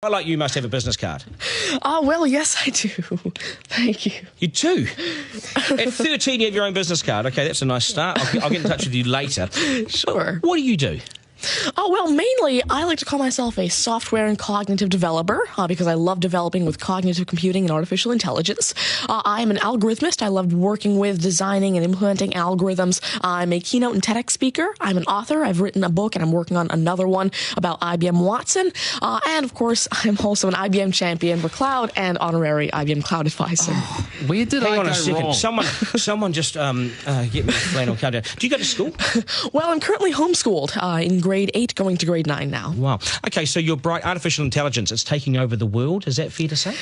I like you must have a business card. Well, yes, I do. Thank you. You do? At 13, you have your own business card. Okay, that's a nice start. I'll get in touch with you later. Sure. What do you do? Well, mainly, I like to call myself a software and cognitive developer because I love developing with cognitive computing and artificial intelligence. I am an algorithmist. I love working with, designing, and implementing algorithms. I'm a keynote and TEDx speaker. I'm an author. I've written a book, and I'm working on another one about IBM Watson. And, of course, I'm also an IBM champion for cloud and honorary IBM cloud advisor. Oh, where did Hang I on go a second. wrong? Someone just get me a flannel countdown. Do you go to school? Well, I'm currently homeschooled in grade 8, going to grade 9 now. Wow. Okay, so you're bright. Artificial intelligence, it's taking over the world. Is that fair to say?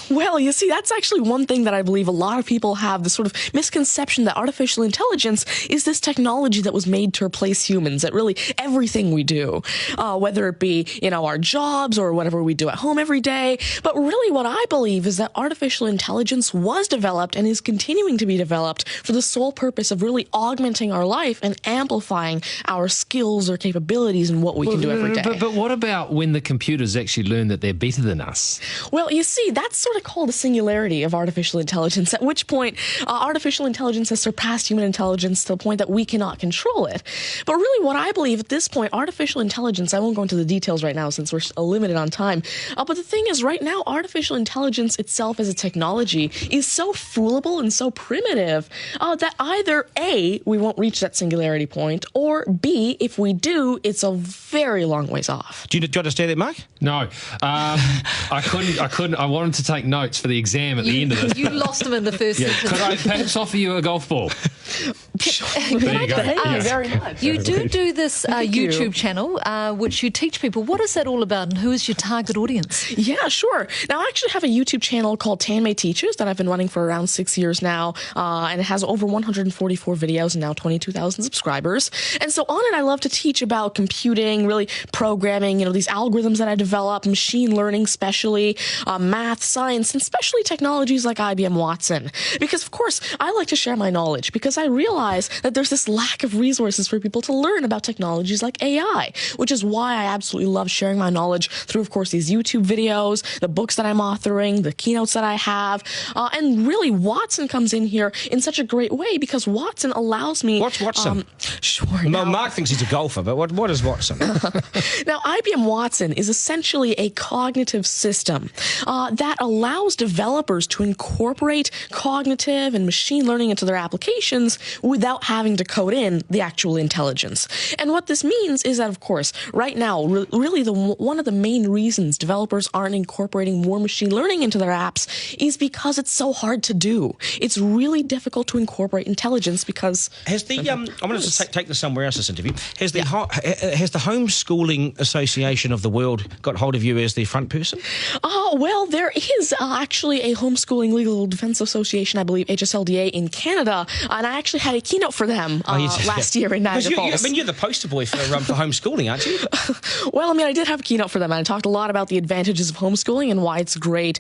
Well, you see, that's actually one thing that I believe a lot of people have, this sort of misconception that artificial intelligence is this technology that was made to replace humans at really everything we do, whether it be, our jobs or whatever we do at home every day. But really what I believe is that artificial intelligence was developed and is continuing to be developed for the sole purpose of really augmenting our life and amplifying our skills or capabilities and what we can do every day. But what about when the computers actually learn that they're better than us? Well, you see, that's sort of called a singularity of artificial intelligence, at which point artificial intelligence has surpassed human intelligence to the point that we cannot control it. But really what I believe at this point, artificial intelligence, I won't go into the details right now since we're limited on time, but the thing is right now, artificial intelligence itself as a technology is so foolable and so primitive that either A, we won't reach that singularity point, or B, if we do, it's a very long ways off. Do you understand that, Mark? No. I couldn't. I wanted to take notes for the exam at the end of this. You lost them in the first sentence. Could I perhaps offer you a golf ball? There you go. Thank you very much. You do this YouTube channel, which you teach people. What is that all about, and who is your target audience? Yeah, sure. Now, I actually have a YouTube channel called Tanmay Teaches that I've been running for around 6 years now, and it has over 144 videos and now 22,000 subscribers. And so on it, I love to teach about computing, really programming, these algorithms that I develop, machine learning especially, math, science, and especially technologies like IBM Watson. Because, of course, I like to share my knowledge because I realize that there's this lack of resources for people to learn about technologies like AI, which is why I absolutely love sharing my knowledge through, of course, these YouTube videos, the books that I'm authoring, the keynotes that I have, and really Watson comes in here in such a great way because Watson allows me... What's Watson? Sure. Mark thinks he's a golfer, but what is Watson? Now, IBM Watson is essentially a cognitive system that allows developers to incorporate cognitive and machine learning into their applications without having to code in the actual intelligence. And what this means is that, of course, right now, really one of the main reasons developers aren't incorporating more machine learning into their apps is because it's so hard to do. It's really difficult to incorporate intelligence because... Has the I'm going to take this somewhere else, this interview. Has the Homeschooling Association of the World got hold of you as the front person? Well, there is actually a Homeschooling Legal Defense Association, I believe, HSLDA in Canada, and I actually had a keynote for them last year in Niagara Falls. You're the poster boy for homeschooling, aren't you? Well, I did have a keynote for them, and I talked a lot about the advantages of homeschooling and why it's great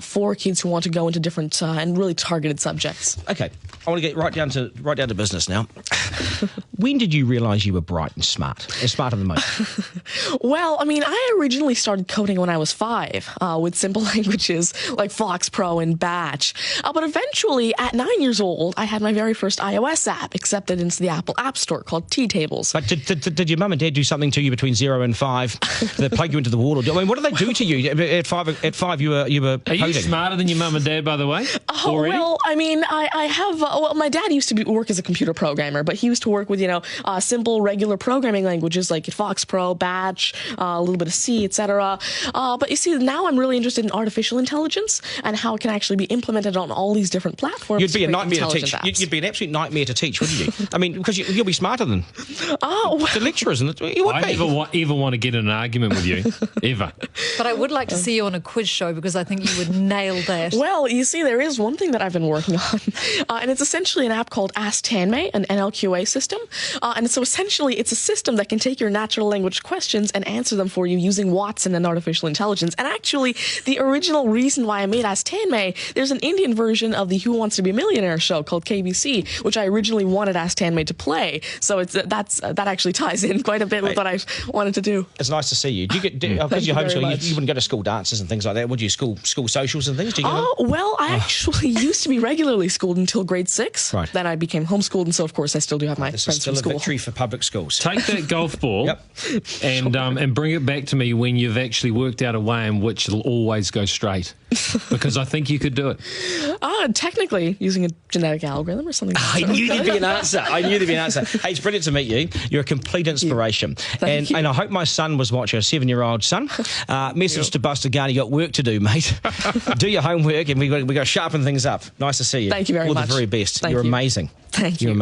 for kids who want to go into different and really targeted subjects. Okay, I want to get right down to business now. When did you realise you were bright and smarter than most? Well, I originally started coding when I was 5 with simple languages like Fox Pro and Batch. But eventually, at 9 years old, I had my very first iOS app accepted into the Apple App Store called T-Tables. But did your mum and dad do something to you between 0 and 5 that plug you into the wall? What did they do to you at 5? At 5, you were coding. Are you smarter than your mum and dad, by the way? Already? Well, I have. My dad used to work as a computer programmer, but he used to work with simple regular programming languages like Fox Pro, Batch, a little bit of C, etc. But you see, now I'm really interested in artificial intelligence and how it can actually be implemented on all these different platforms. You'd be a nightmare to teach. You'd be an absolute nightmare to teach, wouldn't you? Because you'll be smarter than the lecturers. You would I never want to get in an argument with you, ever. But I would like to see you on a quiz show because I think you would nail that. Well, you see, there is one thing that I've been working on, and it's essentially an app called Ask Tanmay, an NLQA system. And so essentially, it's a system system that can take your natural language questions and answer them for you using Watson and artificial intelligence. And actually, the original reason why I made Ask Tanmay, there's an Indian version of the Who Wants to Be a Millionaire show called KBC, which I originally wanted Ask Tanmay to play. So that actually ties in quite a bit with what I wanted to do. It's nice to see you. Do you get because you're homeschooling? You wouldn't go to school dances and things like that, would you? School socials and things. Do you go well, I actually used to be regularly schooled until grade 6. Right. Then I became homeschooled, and so of course I still do have my This is friends still from a school. victory for public schools. Take that golf ball Yep. and bring it back to me when you've actually worked out a way in which it'll always go straight. Because I think you could do it. Technically, using a genetic algorithm or something. I knew there'd be an answer. Hey, it's brilliant to meet you. You're a complete inspiration. Thank you. And I hope my son was watching, a 7-year-old son. Message to Buster Garner, you got work to do, mate. Do your homework, and we got to sharpen things up. Nice to see you. Thank you very All much. the very best. Thank You're you. amazing. Thank you. You're amazing.